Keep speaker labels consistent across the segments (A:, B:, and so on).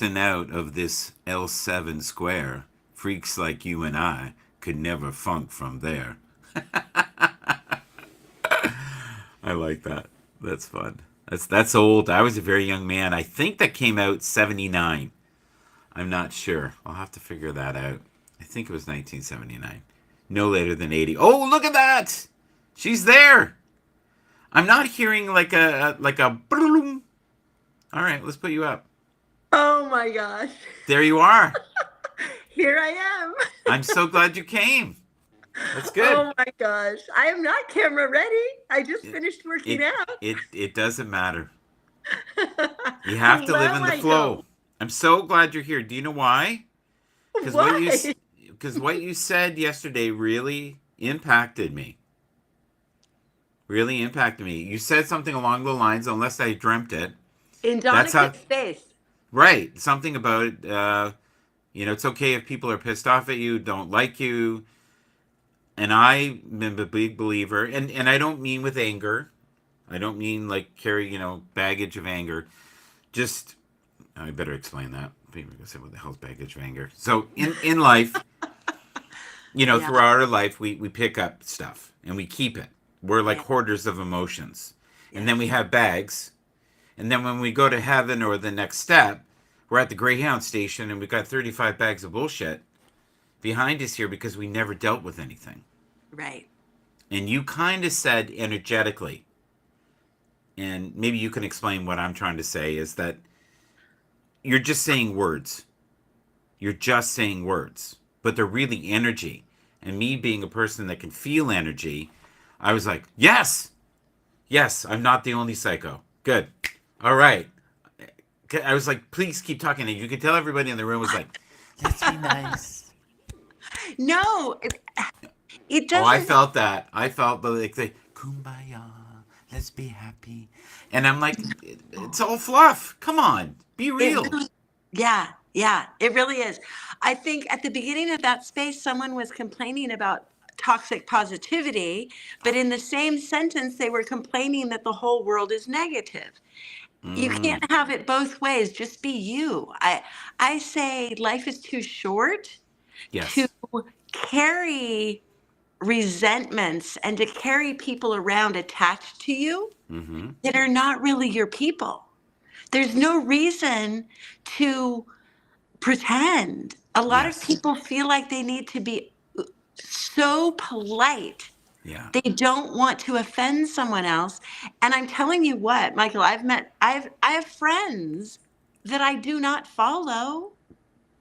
A: and out of this L7 square, freaks like you and I could never funk from there. I like that. That's fun. That's old. I was a very young man. I think that came out 79. I'm not sure. I'll have to figure that out. I think it was 1979. No later than 80. Oh, look at that! She's there. I'm not hearing like a boom. All right, let's put you up.
B: Oh my gosh.
A: There you are.
B: Here I am.
A: I'm so glad you came. That's good.
B: Oh my gosh. I am not camera ready. I just
A: It
B: finished working
A: it
B: out.
A: it doesn't matter. You have to live
B: Well,
A: in the
B: Michael,
A: flow. I'm so glad you're here. Do you know why? Because what you
B: why?
A: because what you said yesterday really impacted me. Really impacted me. You said something along the lines, unless I dreamt it.
B: In
A: That's how.
B: Donica's face.
A: Right. Something about it's okay if people are pissed off at you, don't like you. And I'm a big believer, and I don't mean with anger. I don't mean like carry, baggage of anger. Just, I better explain that. People are going to say, what the hell's baggage of anger? So in life,
B: Yeah.
A: throughout our life, we pick up stuff and we keep it. We're like
B: Yeah.
A: hoarders of emotions. And then we
B: Yes.
A: have bags. And then when we go to heaven or the next step, we're at the Greyhound station and we've got 35 bags of bullshit behind us here because we never dealt with anything.
B: Right.
A: And you kind of said energetically, and maybe you can explain what I'm trying to say, is that you're just saying words. You're just saying words, but they're really energy. And me being a person that can feel energy, I was like, yes, yes, I'm not the only psycho. Good. All right. I was like, please keep talking. And you could tell everybody in the room was like, let's be nice.
B: No, it
A: Oh, I
B: doesn't.
A: felt that. I felt like the kumbaya. Let's be happy. And I'm like, it's all fluff. Come on, be
B: It
A: real.
B: really, yeah, yeah, it really is. I think at the beginning of that space, someone was complaining about toxic positivity, but in the same sentence, they were complaining that the whole world is negative. You
A: Mm,
B: can't have it both ways. Just be you. I say life is too short to
A: yes.
B: carry resentments and to carry people around attached to you
A: Mm-hmm.
B: that are not really your people. There's no reason to pretend. A lot of
A: Yes.
B: people feel like they need to be so polite.
A: Yeah.
B: They don't want to offend someone else. And I'm telling you what, Michael, I have friends that I do not follow.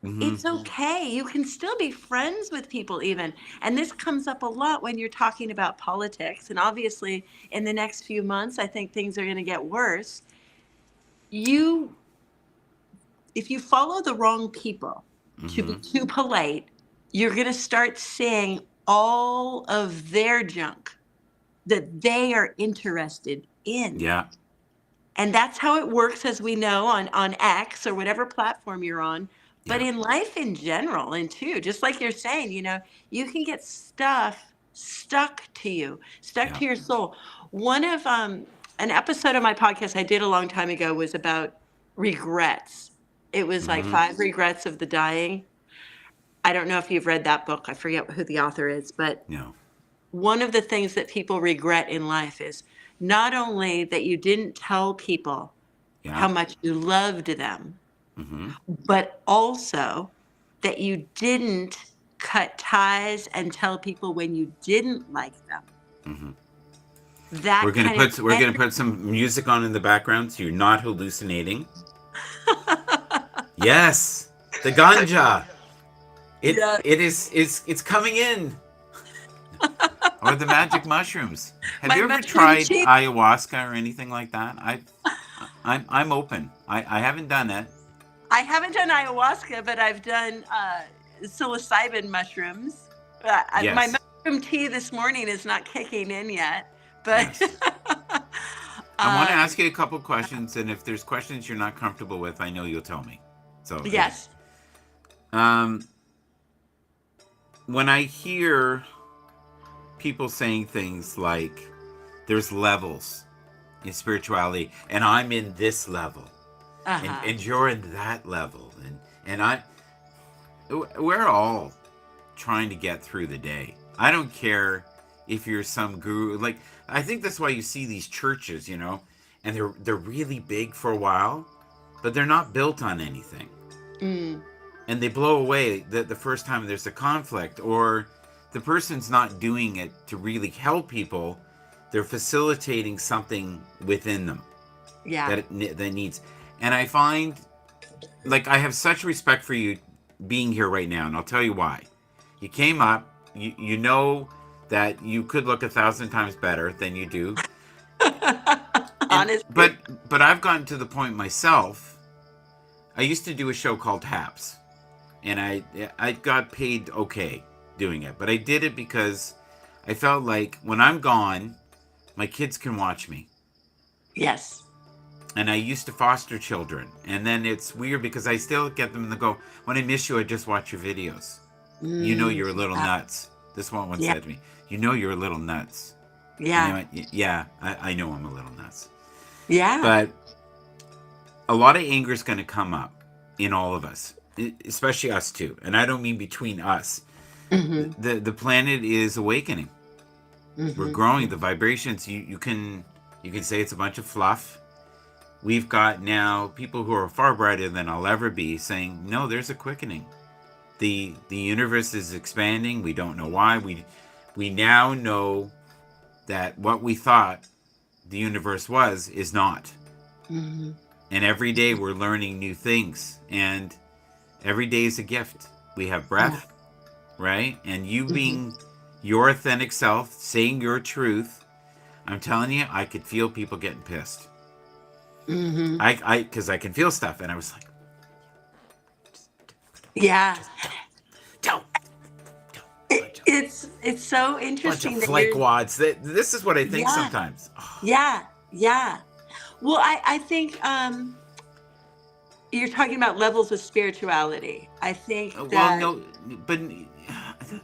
A: Mm-hmm.
B: It's okay. You can still be friends with people even. And this comes up a lot when you're talking about politics. And obviously in the next few months, I think things are going to get worse. You If you follow the wrong people to be
A: Mm-hmm.
B: too polite, you're going to start seeing all of their junk that they are interested in.
A: Yeah.
B: And that's how it works, as we know, on X or whatever platform you're on. But
A: Yeah.
B: in life in general, and too, just like you're saying, you can get stuff stuck to you, stuck
A: Yeah.
B: to your soul. One of An episode of my podcast I did a long time ago was about regrets. It was like
A: Mm-hmm.
B: five regrets of the dying. I don't know if you've read that book. I forget who the author is, but
A: No.
B: one of the things that people regret in life is not only that you didn't tell people
A: Yeah.
B: how much you loved them,
A: Mm-hmm.
B: but also that you didn't cut ties and tell people when you didn't like them.
A: Mm-hmm.
B: That kind of
A: We're gonna put some music on in the background so you're not hallucinating. Yes. The ganja.
B: yeah.
A: It's coming in. Or the magic mushrooms. Have
B: My
A: you ever
B: mushroom
A: tried
B: cheese.
A: ayahuasca or anything like that? I'm open. I haven't done it.
B: I haven't done ayahuasca, but I've done psilocybin mushrooms. My
A: Yes.
B: mushroom tea this morning is not kicking in yet, but
A: Yes. I want to
B: um,
A: ask you a couple questions, and if there's questions you're not comfortable with, I know you'll tell me. So,
B: yes.
A: um, when I hear people saying things like there's levels in spirituality, and I'm in this level,
B: Uh
A: and,
B: huh.
A: and you're in that level, and we're all trying to get through the day. I don't care if you're some guru. Like, I think that's why you see these churches, and they're really big for a while, but they're not built on anything.
B: Mm.
A: And they blow away the first time there's a conflict, or the person's not doing it to really help people. They're facilitating something within them
B: Yeah.
A: that needs. And I find, like, I have such respect for you being here right now, and I'll tell you why. You came up, you know that you could look 1,000 times better than you do.
B: Honestly.
A: But I've gotten to the point myself. I used to do a show called Haps, and I got paid okay doing it, but I did it because I felt like when I'm gone, my kids can watch me.
B: Yes.
A: And I used to foster children, and then it's weird because I still get them to go, when I miss you, I just watch your videos. You're a little nuts. This one once said to me, you're a little nuts.
B: Yeah.
A: And I went, yeah, I know I'm a little nuts.
B: Yeah.
A: But a lot of anger is going to come up in all of us, especially us too. And I don't mean between us.
B: Mm-hmm.
A: The planet is awakening.
B: Mm-hmm.
A: We're growing. The vibrations, you can say it's a bunch of fluff. We've got now people who are far brighter than I'll ever be saying, no, there's a quickening. The universe is expanding. We don't know why. We now know that what we thought the universe was is not.
B: Mm-hmm.
A: And every day we're learning new things. And every day is a gift. We have breath, right? And you being your authentic self, saying your truth, I'm telling you, I could feel people getting pissed.
B: Mm-hmm.
A: Because I can feel stuff. And I was like,
B: yeah.
A: don't.
B: It's so interesting.
A: Bunch of flakewads. This is what I think sometimes. Oh.
B: Yeah. Well, I think you're talking about levels of spirituality. I think that.
A: Well, no, but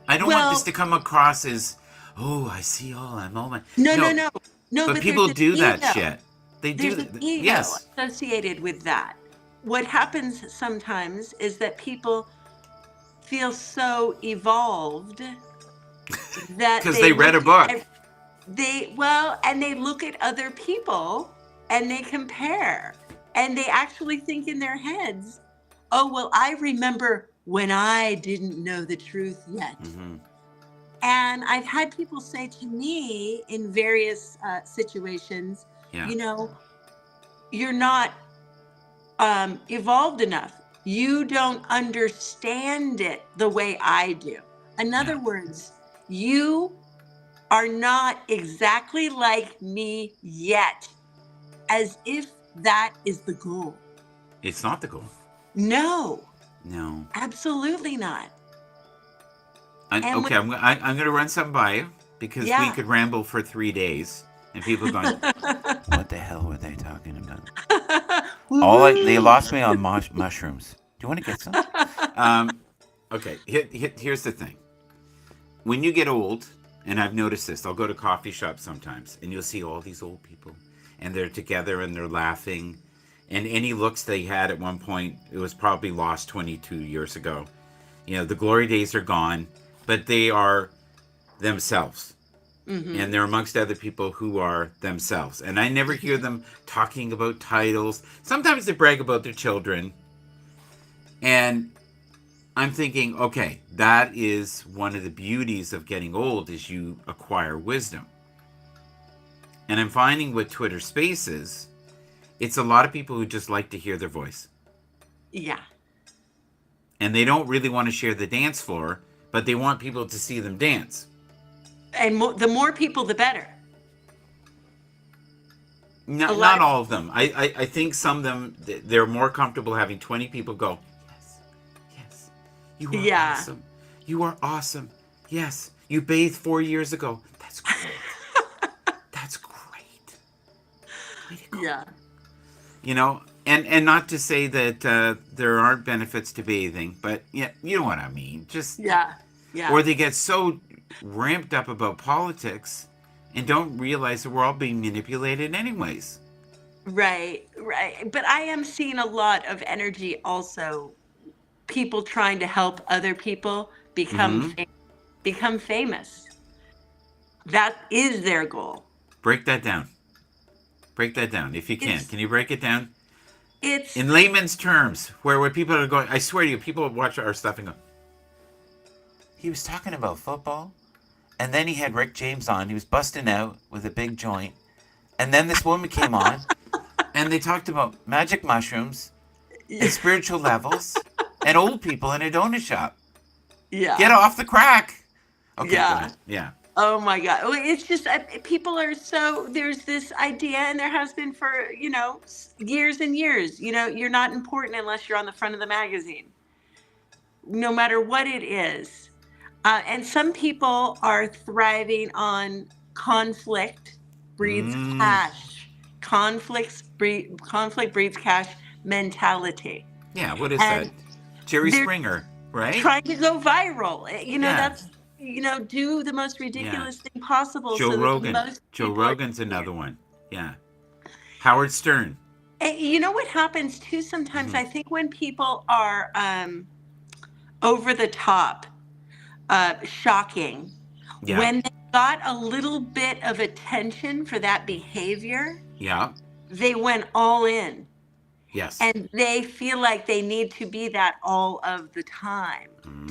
A: I don't want this to come across as, I see all, I'm all my.
B: No.
A: But people do that shit. They do.
B: There's an ego associated with that. What happens sometimes is that people feel so evolved that
A: because they read a book.
B: And they look at other people and they compare, and they actually think in their heads, oh, well, I remember when I didn't know the truth yet.
A: Mm-hmm.
B: And I've had people say to me in various situations, you're not evolved enough. You don't understand it the way I do. In other words, you are not exactly like me yet, as if that is the goal.
A: It's not the goal.
B: No, absolutely not.
A: I'm going to run something by you because we could ramble for 3 days and people going, what the hell were they talking about? They lost me on mushrooms. Do you want to get some? Okay, here's the thing. When you get old, and I've noticed this, I'll go to coffee shops sometimes, and you'll see all these old people, and they're together, and they're laughing, and any looks they had at one point, it was probably lost 22 years ago. The glory days are gone, but they are themselves. Mm-hmm. And they're amongst other people who are themselves. And I never hear them talking about titles. Sometimes they brag about their children. And I'm thinking, okay, that is one of the beauties of getting old is you acquire wisdom. And I'm finding with Twitter Spaces, it's a lot of people who just like to hear their voice.
B: Yeah.
A: And they don't really want to share the dance floor, but they want people to see them dance.
B: And the more people, the better.
A: Not all of them. I think some of them, they're more comfortable having 20 people go, yes, you are awesome. You are awesome. Yes, you bathed 4 years ago. That's great. That's great. Way to go.
B: Yeah.
A: And not to say that there aren't benefits to bathing, but you know what I mean. Just
B: yeah.
A: Or they get so ramped up about politics and don't realize that we're all being manipulated anyways.
B: Right. But I am seeing a lot of energy also people trying to help other people
A: Mm-hmm.
B: become famous. That is their goal.
A: Break that down. Break that down if you can.
B: It's
A: Can you break it down
B: it's
A: in layman's terms, where people are going? I swear to you, people watch our stuff and go, he was talking about football, and then he had Rick James on. He was busting out with a big joint, and then this woman came on, and they talked about magic mushrooms and spiritual levels and old people in a donut shop. Get
B: yeah.
A: off the crack. Okay, go
B: Yeah.
A: ahead. Yeah.
B: Oh my God. Well, it's just people are so, there's this idea, and there has been for, years and years, you're not important unless you're on the front of the magazine, no matter what it is. And some people are thriving on conflict breeds
A: Mm,
B: cash. Conflict breeds cash mentality.
A: yeah, what is that?
B: And
A: Jerry
B: they're
A: Springer, right?
B: trying to go viral.
A: Yeah.
B: That's, do the most
A: Yeah.
B: ridiculous thing possible
A: Joe
B: so that
A: Rogan.
B: most
A: Joe
B: people are
A: Rogan's
B: here.
A: another one. Yeah. Howard Stern.
B: And you know what happens too sometimes?
A: Hmm.
B: I think when people are over the top, shocking,
A: Yeah.
B: when they got a little bit of attention for that behavior,
A: Yeah.
B: they went all in.
A: Yes.
B: And they feel like they need to be that all of the time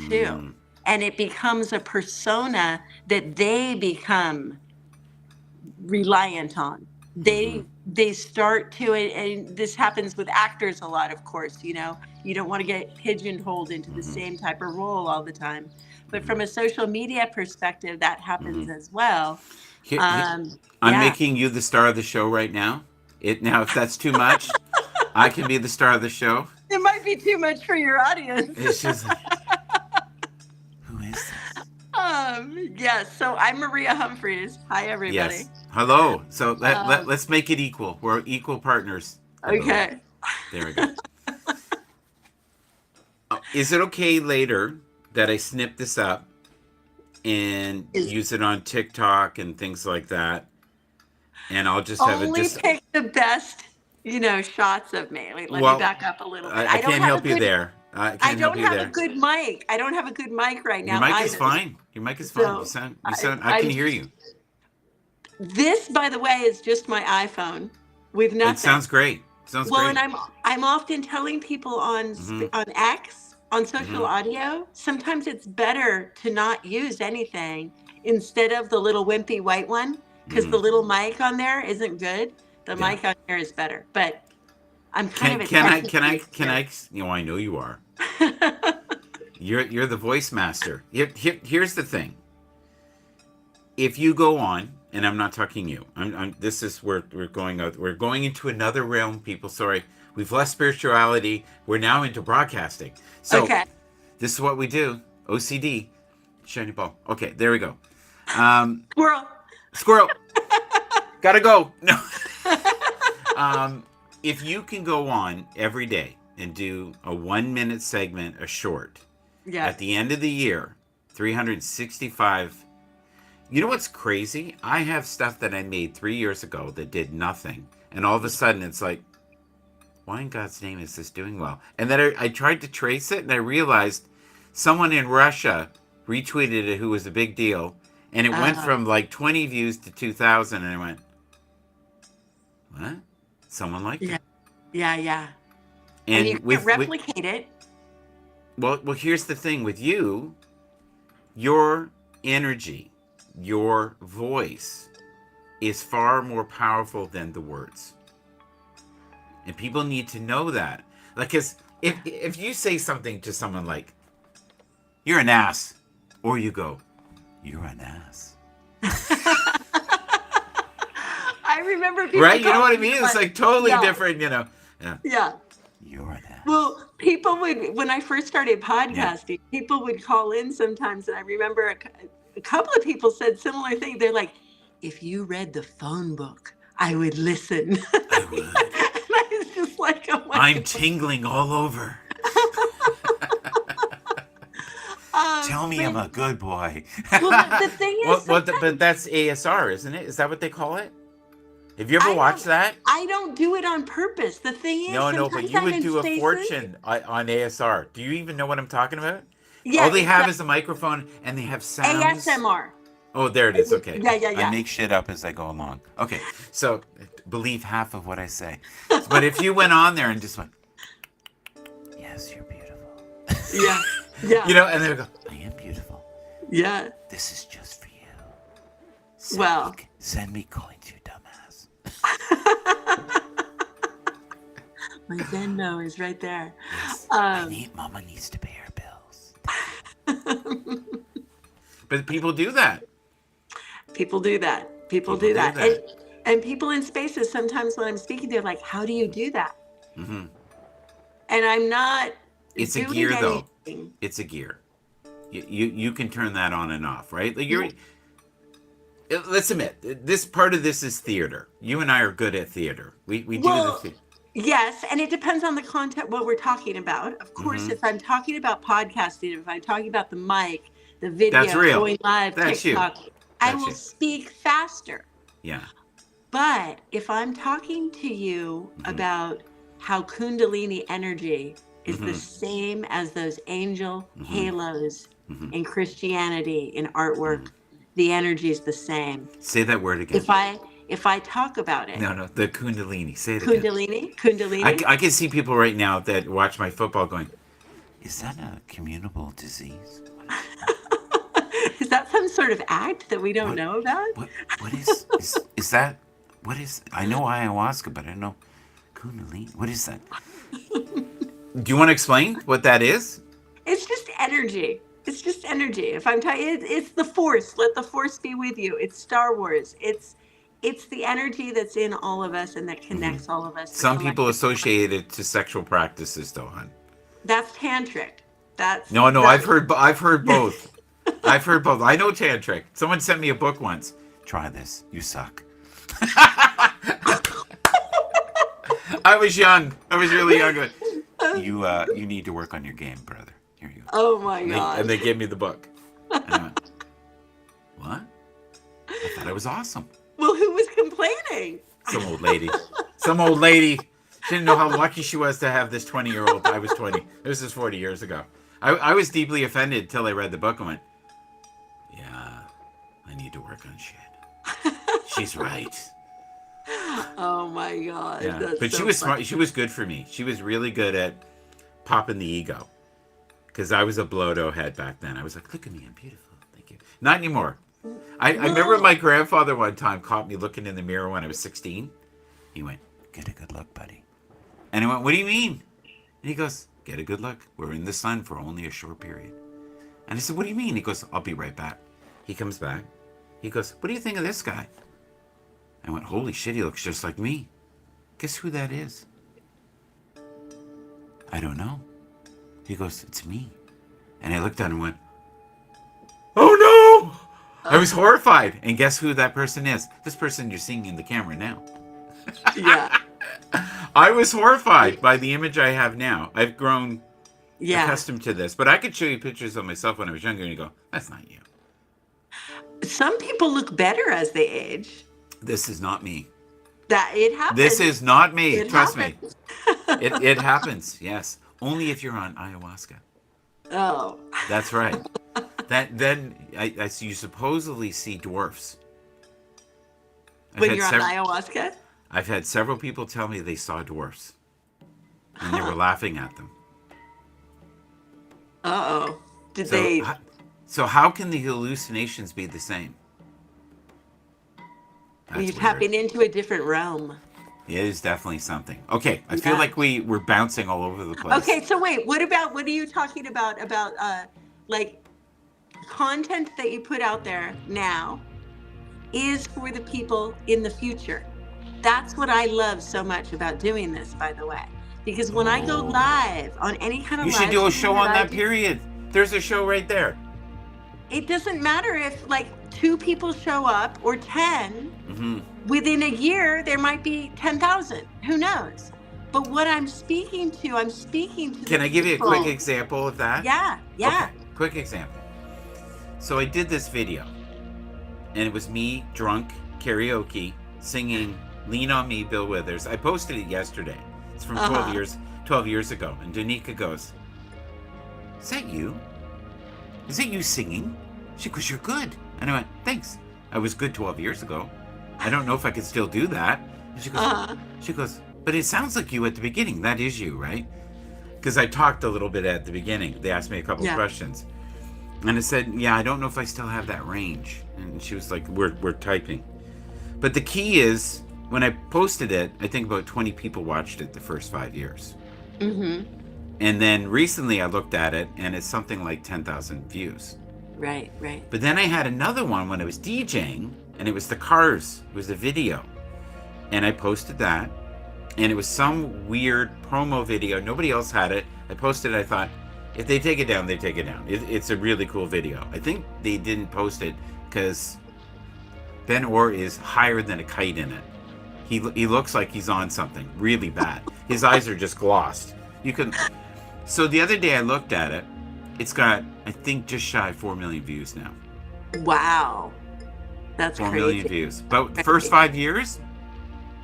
B: too.
A: Mm,
B: And it becomes a persona that they become reliant on.
A: mm-hmm,
B: They start to, and this happens with actors a lot, of course. You don't want to get pigeonholed into the
A: mm-hmm,
B: same type of role all the time. But
A: mm-hmm,
B: from a social media perspective, that
A: mm-hmm.
B: happens as well.
A: Here, I'm
B: Yeah.
A: making you the star of the show right now. Now, if that's too much, I can be the star of the show.
B: It might be too much for your audience.
A: It's just like, who is this?
B: Yes. So I'm Maria Humphreys. Hi, everybody.
A: Yes. Hello. So
B: Um,
A: let's make it equal. We're equal partners. Hello.
B: okay.
A: There we go. Is it okay later that I snip this up and
B: Is
A: use it on TikTok and things like that? And I'll just have it
B: only
A: just.
B: pick the best, shots of me. Wait, let me
A: Well,
B: back up a little bit.
A: I can't help you there. I
B: I
A: can't help
B: don't
A: you
B: have a
A: there.
B: good mic. I don't have a good mic right
A: Your
B: now
A: mic is
B: either.
A: fine. Your mic is fine. You
B: So
A: sound. You
B: I,
A: sound. I can
B: I'm
A: hear you.
B: this, by the way, is just my iPhone with
A: It
B: nothing.
A: sounds great. Sounds
B: Well, and
A: great.
B: I'm often telling people
A: Mm-hmm.
B: on X, on social
A: Mm-hmm.
B: audio, sometimes it's better to not use anything instead of the little wimpy white one, because
A: Mm-hmm.
B: the little mic on there isn't good. The
A: Yeah.
B: mic on here is better. But I'm kind
A: Can
B: of a
A: can I
B: techie
A: can I
B: geek
A: can
B: here.
A: I? I know you are. You're the voice master. Here's the thing. If you go on, and I'm not talking you. This is where we're going out. We're going into another realm, people. Sorry, we've left spirituality. We're now into broadcasting. So
B: Okay.
A: this is what we do. OCD. Shiny ball. Okay, there we go. Um,
B: Squirrel.
A: squirrel. Gotta go. No. If you can go on every day and do a 1 minute segment, a short,
B: Yes.
A: at the end of the year, 365. You know what's crazy? I have stuff that I made 3 years ago that did nothing. And all of a sudden it's like, why in God's name is this doing well? And then I tried to trace it and I realized someone in Russia retweeted it who was a big deal. And it went
B: Uh,
A: from like 20 views to 2,000. And I went, what? Someone liked
B: yeah.
A: it.
B: Yeah. Yeah. And you
A: And
B: can't replicate it.
A: well, here's the thing with you, your energy, your voice is far more powerful than the words. And people need to know that. Like, cause if you say something to someone like, you're an ass, or you go, you're an ass.
B: I remember people
A: Right? You know what I
B: calling me
A: mean? It's like totally
B: yeah.
A: different, Yeah.
B: Yeah.
A: You're an ass.
B: Well, people would, when I first started podcasting, people would call in sometimes. And I remember a couple of people said similar things. They're like, if you read the phone book, I would listen.
A: I would.
B: And I was just like, oh my
A: I'm
B: God.
A: tingling all over. Tell me I'm a good boy.
B: Well, the thing is,
A: but that's ASR, isn't it? Is that what they call it? Have you ever watched that?
B: I don't do it on purpose. The thing is,
A: No, but
B: sometimes
A: you
B: I'm
A: would
B: in
A: do a
B: spaces.
A: fortune on ASR. Do you even know what I'm talking about?
B: Yeah,
A: All they have is a microphone, and they have sounds.
B: ASMR.
A: Oh, there it is. Okay.
B: Yeah.
A: I make shit up as I go along. Okay, so believe half of what I say. But if you went on there and just went, yes, you're beautiful.
B: Yeah. Yeah.
A: You know, and they would go, I am beautiful.
B: Yeah.
A: This is just for you. Send me coins, you dumbass.
B: My Venmo is right there.
A: Yes. Mama needs to pay her bills. But people do that.
B: People do that. People do that. And people in spaces, sometimes when I'm speaking, they're like, how do you do that?
A: Mm-hmm.
B: And I'm not
A: It's a
B: doing
A: gear,
B: anything.
A: though. It's a gear. You can turn that on and off, right? Like let's admit, this part of this is theater. You and I are good at theater. We do the theater.
B: Yes, and it depends on the content, what we're talking about. Of course, if I'm talking about podcasting, if I'm talking about the mic, the video,
A: That's real.
B: going live,
A: That's
B: TikTok, I will speak faster.
A: Yeah.
B: But if I'm talking to you about how Kundalini energy is the same as those angel halos in Christianity, in artwork, the energy is the same.
A: Say that word again.
B: If I talk about it.
A: No, the Kundalini. Say it again.
B: Kundalini.
A: I can see people right now that watch my football going, is that a communicable disease?
B: Is that some sort of act that we don't know about?
A: What is that? What is? I know ayahuasca, but I don't know Kundalini. What is that? Do you want to explain what that is?
B: It's just energy. It's just energy. If I'm talking, it's the Force. Let the Force be with you. It's Star Wars. It's the energy that's in all of us and that connects all of us.
A: Some people associate it to sexual practices, though, hon.
B: That's tantric.
A: No. I've heard both. I've heard both. I know tantric. Someone sent me a book once. Try this. You suck. I was young. I was really young. You need to work on your game, brother. Here you go.
B: Oh my God.
A: And they gave me the book. And I went, what? I thought I was awesome.
B: Well, who was complaining?
A: Some old lady. She didn't know how lucky she was to have this 20-year-old. I was 20. This is 40 years ago. I was deeply offended until I read the book and went, yeah, I need to work on shit. She's right.
B: Oh my God.
A: Yeah. But she was smart. She was good for me. She was really good at popping the ego. Because I was a blodo head back then. I was like, look at me, I'm beautiful. Thank you. Not anymore. I remember my grandfather one time caught me looking in the mirror when I was 16. He went, get a good look, buddy. And I went, what do you mean? And he goes, get a good look. We're in the sun for only a short period. And I said, what do you mean? He goes, I'll be right back. He comes back. He goes, what do you think of this guy? I went, holy shit, he looks just like me. Guess who that is? I don't know. He goes, it's me. And I looked at him and went, oh no! I was horrified. And guess who that person is? This person you're seeing in the camera now.
B: Yeah.
A: I was horrified by the image I have now. I've grown accustomed to this. But I could show you pictures of myself when I was younger and you go, that's not you.
B: Some people look better as they age.
A: This is not me.
B: That it happens.
A: This is not me.
B: It
A: Trust
B: happens.
A: me. It happens, yes. Only if you're on ayahuasca.
B: Oh.
A: That's right. Then you supposedly see dwarfs.
B: When you're on ayahuasca?
A: I've had several people tell me they saw dwarfs. And they were laughing at them.
B: Uh-oh.
A: So how can the hallucinations be the same?
B: You're tapping into a different realm.
A: It is definitely something. Okay, I feel like we're bouncing all over the place.
B: Okay, so wait, what are you talking about like content that you put out there now is for the people in the future. That's what I love so much about doing this, by the way. Because when I go live on any kind of
A: you should do a show on that period. There's a show right there.
B: It doesn't matter if like 2 people show up or 10.
A: Mm-hmm.
B: Within a year, there might be 10,000. Who knows? But what I'm speaking to
A: Can I give you a quick example of that?
B: Yeah.
A: Okay, quick example. So I did this video, and it was me drunk karaoke singing Lean on Me, Bill Withers. I posted it yesterday. It's from
B: Uh-huh.
A: 12 years ago. And Danica goes, is that you? Is it you singing? She goes, you're good. And I went, thanks. I was good 12 years ago. I don't know if I could still do that. And
B: Uh-huh.
A: she goes, but it sounds like you at the beginning. That is you, right? Because I talked a little bit at the beginning. They asked me a couple of
B: Yeah.
A: questions. And I said, yeah, I don't know if I still have that range. And she was like, we're typing. But the key is, when I posted it, I think about 20 people watched it the first 5 years.
B: Mm-hmm.
A: And then recently I looked at it, and it's something like 10,000 views.
B: Right.
A: But then I had another one when I was DJing, and it was the cars. It was a video. And I posted that. And it was some weird promo video. Nobody else had it. I posted it. I thought, if they take it down, they take it down. It's a really cool video. I think they didn't post it because Ben Orr is higher than a kite in it. He looks like he's on something really bad. His eyes are just glossed. You can. So the other day I looked at it. It's got, I think, just shy of 4 million views now.
B: Wow. That's
A: 4
B: crazy.
A: million views. But the first 5 years,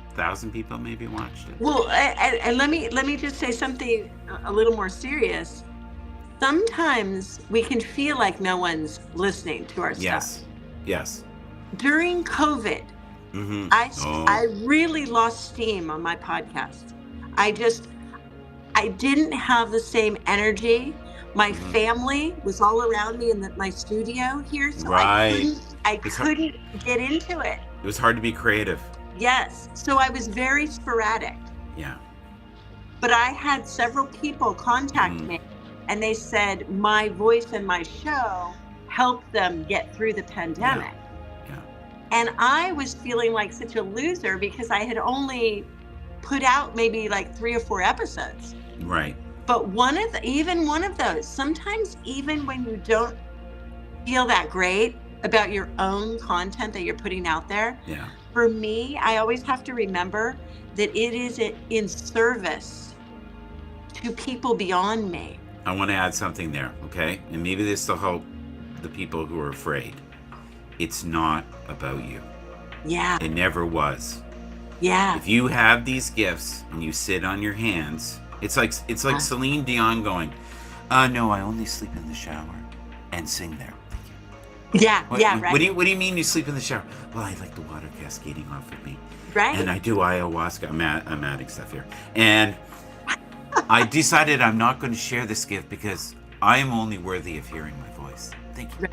A: 1,000 people maybe watched it.
B: Well, and let me just say something a little more serious. Sometimes we can feel like no one's listening to our stuff.
A: Yes.
B: During COVID,
A: Mm-hmm.
B: I really lost steam on my podcast. I didn't have the same energy. My family was all around me in my studio here, so
A: Right.
B: I couldn't get into it.
A: It was hard to be creative.
B: Yes, so I was very sporadic.
A: Yeah.
B: But I had several people contact me, and they said my voice and my show helped them get through the pandemic.
A: Yeah.
B: And I was feeling like such a loser because I had only put out maybe like 3 or 4 episodes.
A: Right.
B: But even one of those, sometimes even when you don't feel that great about your own content that you're putting out there,
A: Yeah.
B: for me, I always have to remember that it is in service to people beyond me.
A: I want to add something there, okay? And maybe this will help the people who are afraid. It's not about you.
B: Yeah.
A: It never was.
B: Yeah.
A: If you have these gifts and you sit on your hands, it's like Celine Dion going, no, I only sleep in the shower and sing there.
B: Yeah.
A: Right.
B: Right.
A: What do you mean you sleep in the shower? Well, I like the water cascading off of me.
B: Right.
A: And I do ayahuasca. I'm adding stuff here. And I decided I'm not going to share this gift because I am only worthy of hearing my voice. Thank you.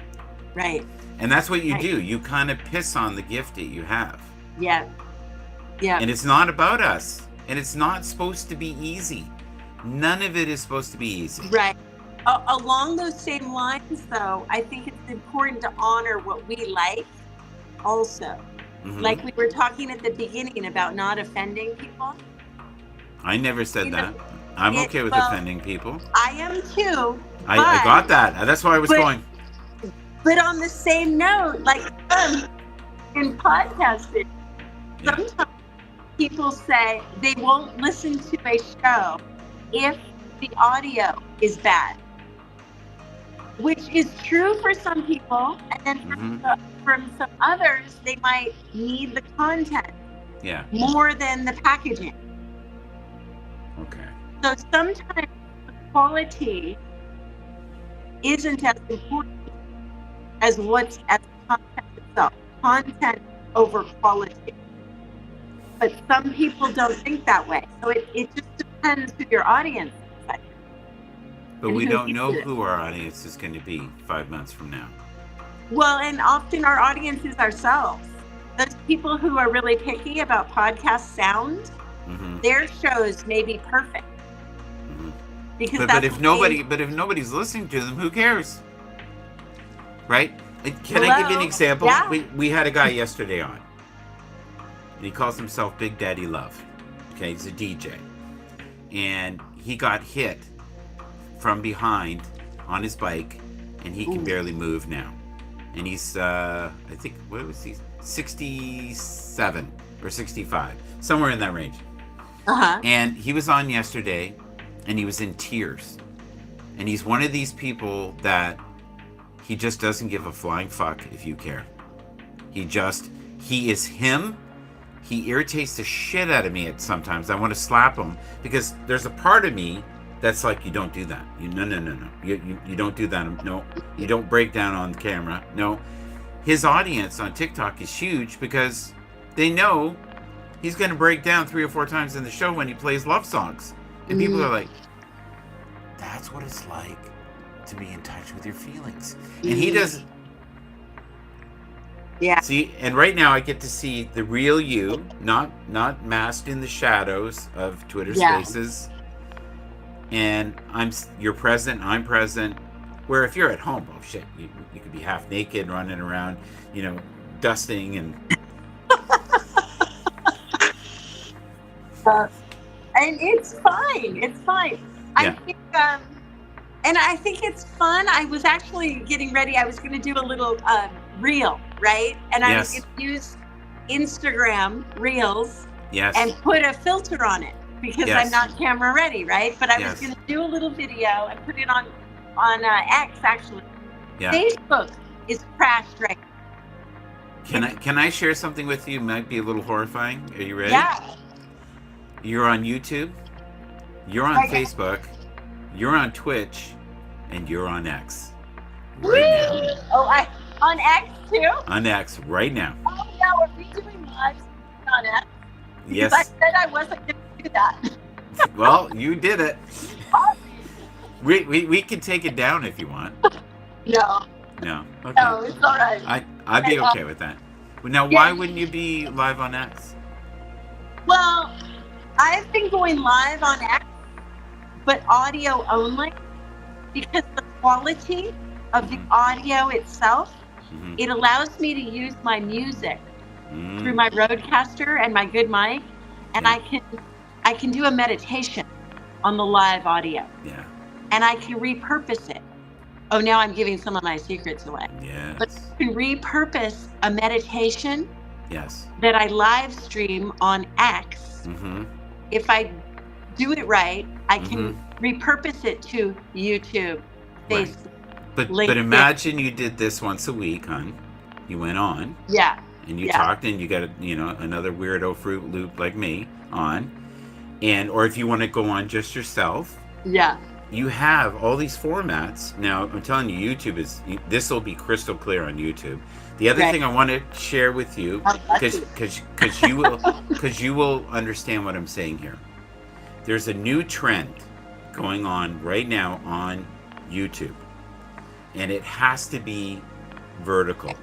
B: Right.
A: And that's what you do. You kind of piss on the gift that you have.
B: Yeah.
A: And it's not about us. And it's not supposed to be easy. None of it is supposed to be easy.
B: Right. Along those same lines, though, I think it's important to honor what we like also.
A: Mm-hmm.
B: Like we were talking at the beginning about not offending people.
A: I never said that. I'm okay with offending people.
B: I am too.
A: I got that. That's why I was going.
B: But on the same note, like in podcasting, sometimes people say they won't listen to a show if the audio is bad, which is true for some people, and then from some others, they might need the content more than the packaging.
A: Okay.
B: So sometimes the quality isn't as important as the content itself. Content over quality. But some people don't think that way. So it just depends who your audience is.
A: But we don't know who our audience is going to be 5 months from now.
B: Well, and often our audience is ourselves. Those people who are really picky about podcast sound, their shows may be perfect. Because
A: but if nobody's listening to them, who cares? Right? Can I give you an example?
B: Yeah.
A: We had a guy yesterday on. He calls himself Big Daddy Love. Okay, he's a DJ. And he got hit from behind on his bike, and he can barely move now. And he's, I think, what was he? 67 or 65, somewhere in that range. And he was on yesterday, and he was in tears. And he's one of these people that he just doesn't give a flying fuck if you care. He is him. he irritates the shit out of me at sometimes. I want to slap him because there's a part of me that's like, you don't do that. No. You don't do that. No, you don't break down on camera. No. His audience on TikTok is huge because they know he's going to break down 3 or 4 times in the show when he plays love songs. And people are like, that's what it's like to be in touch with your feelings. And he does.
B: Yeah.
A: See, and right now I get to see the real you, not masked in the shadows of Twitter Spaces. And you're present, I'm present. Where if you're at home, oh shit, you could be half naked, running around, dusting and.
B: And it's fine. It's fine.
A: Yeah.
B: I think, and I think it's fun. I was actually getting ready. I was going to do a little reel, right? And I was going to use Instagram Reels and put a filter on it because I'm not camera ready, right? But I was going to do a little video and put it on X, actually.
A: Yeah.
B: Facebook is crashed right now.
A: Can I share something with you? Might be a little horrifying. Are you ready?
B: Yeah.
A: You're on YouTube. You're on Facebook. You're on Twitch, and you're on X. Right now.
B: Oh, on X too?
A: On X right now.
B: Oh yeah, are we doing lives on X?
A: Yes.
B: Because I said I wasn't going to do that.
A: Well, you did it. We can take it down if you want.
B: No.
A: No. Okay.
B: No, it's all right.
A: I'd be okay with that. Now, why wouldn't you be live on X?
B: Well, I've been going live on X, but audio only, because the quality of the audio itself, it allows me to use my music through my Rodecaster and my good mic, and I can do a meditation on the live audio.
A: Yeah.
B: And I can repurpose it. Oh, now I'm giving some of my secrets away.
A: Yes.
B: But I can repurpose a meditation that I live stream on X. If I do it right, I can repurpose it to YouTube, Facebook.
A: But imagine you did this once a week, hon. You went on.
B: Yeah.
A: And you talked, and you got another weirdo Fruit Loop like me on, or if you want to go on just yourself.
B: Yeah.
A: You have all these formats. Now, I'm telling you, this will be crystal clear on YouTube. The other thing I want to share with you, because you will understand what I'm saying here. There's a new trend going on right now on YouTube, and it has to be vertical.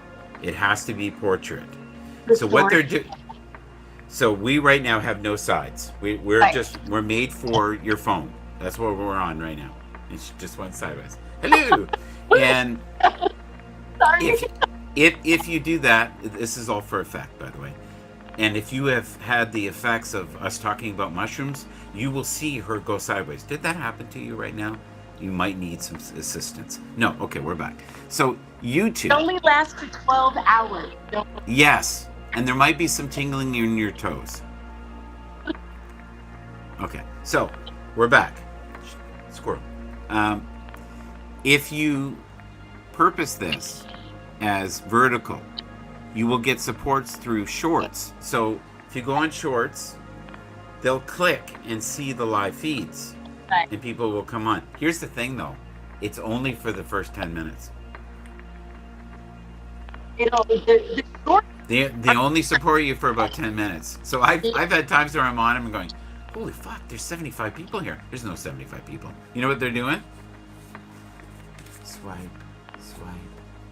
A: It has to be portrait. So what they're doing. So we right now have no sides. We're made for your phone. That's what we're on right now. It's just one sideways. Hello. And if you do that, this is all for effect, by the way. And if you have had the effects of us talking about mushrooms, you will see her go sideways. Did that happen to you right now? You might need some assistance. No. Okay, we're back. So YouTube.
B: It only lasts for 12 hours.
A: Yes. And there might be some tingling in your toes. Okay. So we're back. Squirrel. If you purpose this as vertical, you will get supports through shorts. So if you go on shorts, they'll click and see the live feeds, and people will come on. Here's the thing, though. It's only for the first 10 minutes. They only support you for about 10 minutes. So I've had times where I'm on them and going, holy fuck, there's 75 people here. There's no 75 people. You know what they're doing? Swipe, swipe,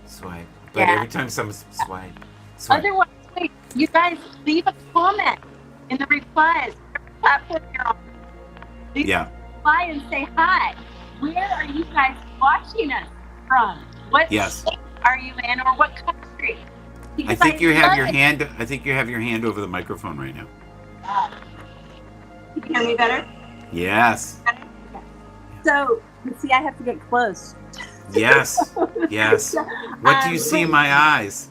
A: swipe. But every time someone swipe.
B: Otherwise, wait, you guys leave a comment in the replies. Whatever platform you're on. Leave a reply and say hi. Where are you guys watching us from? What state are you in, or what country? Because
A: I think you have your hand. I think you have your hand over the microphone right now.
B: Can you hear me better?
A: Yes.
B: So, see, I have to get close.
A: Yes. Yes. What do you see in my eyes?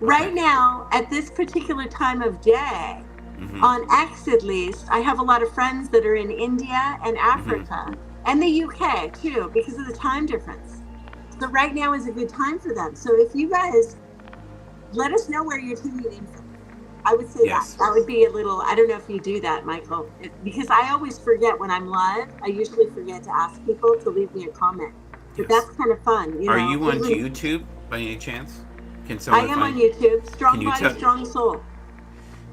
B: Right now, at this particular time of day, on X at least, I have a lot of friends that are in India and Africa and the UK too, because of the time difference. So right now is a good time for them. So if you guys let us know where you're tuning in from. I would say that.
A: Yes.
B: That would be a little, I don't know if you do that, Michael, because I always forget when I'm live. I usually forget to ask people to leave me a comment. But
A: Yes.
B: that's kind of fun,
A: Are you on
B: Even,
A: YouTube by any chance? Can
B: I
A: someone
B: am on
A: find?
B: YouTube.
A: Can
B: Strong
A: you
B: Body,
A: tell?
B: Strong Soul.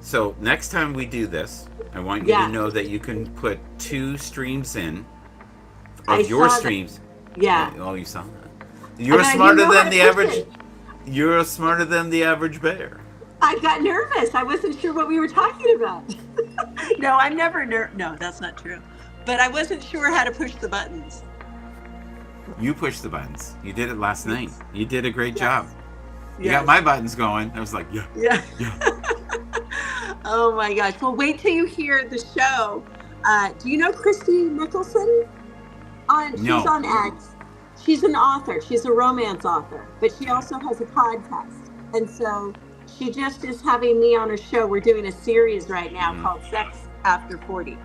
A: So next time we do this, I want you to
B: Yeah.
A: know that you can put 2 streams in
B: I
A: of your
B: saw that.
A: streams.
B: Yeah.
A: Oh, you saw that. You're
B: And I
A: smarter
B: didn't know how
A: than
B: to
A: the
B: push
A: average.
B: it.
A: You're smarter than the average bear.
B: I got nervous. I wasn't sure what we were talking about. No, I'm never No, that's not true. But I wasn't sure how to push the buttons.
A: You push the buttons. You did it last night. You did a great job. You
B: Yes.
A: got my buttons going. I was like, yeah.
B: Yeah.
A: Yeah.
B: Oh my gosh. Well, wait till you hear the show. Do you know Christy Nicholson? She's
A: No.
B: on X. She's an author. She's a romance author, but she also has a podcast. And so she just is having me on her show. We're doing a series right now called Sex After 40.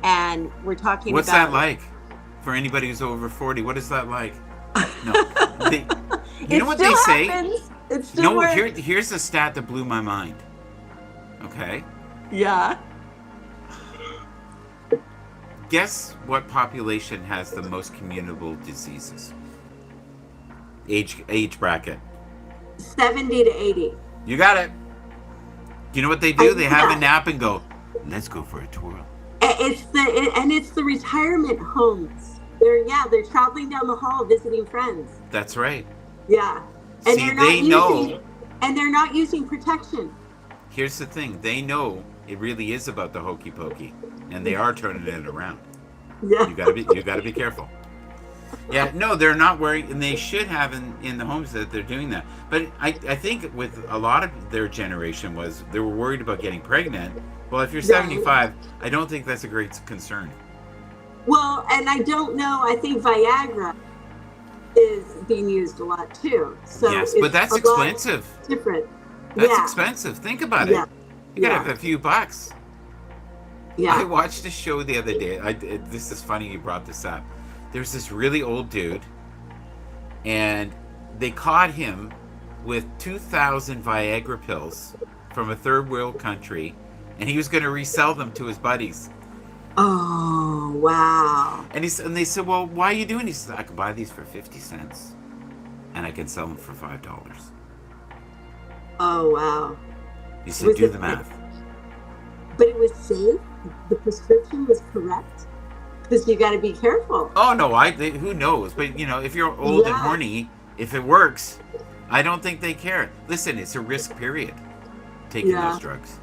B: And we're talking
A: What's
B: about...
A: that like? For anybody who's over 40, what is that like? No. You know what they say?
B: It still works.
A: Here's a stat that blew my mind. Okay?
B: Yeah.
A: Guess what population has the most communicable diseases? Age bracket.
B: 70 to 80.
A: You got it. You know what they do? They have
B: Yeah.
A: a nap and go, let's go for a twirl.
B: It's the retirement homes. They're traveling down the hall visiting friends.
A: That's right.
B: Yeah. And
A: See, they know.
B: And they're not using protection.
A: Here's the thing. They know it really is about the hokey pokey, and they are turning it around.
B: Yeah.
A: You gotta be careful. Yeah, no, they're not worried, and they should have in the homes that they're doing that. But I think with a lot of their generation was they were worried about getting pregnant. Well, if you're 75, I don't think that's a great concern.
B: Well, and I don't know. I think Viagra is being used a lot too. So
A: yes, but that's expensive.
B: Different.
A: That's expensive. Think about it.
B: Yeah.
A: You gotta have a few bucks.
B: Yeah.
A: I watched a show the other day. This is funny you brought this up. There's this really old dude, and they caught him with 2,000 Viagra pills from a third world country, and he was going to resell them to his buddies.
B: Oh, wow.
A: And they said, well, why are you doing this? He said, I can buy these for 50 cents, and I can sell them for $5.
B: Oh, wow.
A: He said, do the math.
B: But it was safe? The prescription was correct? Because you got to be careful.
A: Oh, no, who knows? But, if you're old and horny, if it works, I don't think they care. Listen, it's a risk period, taking those drugs.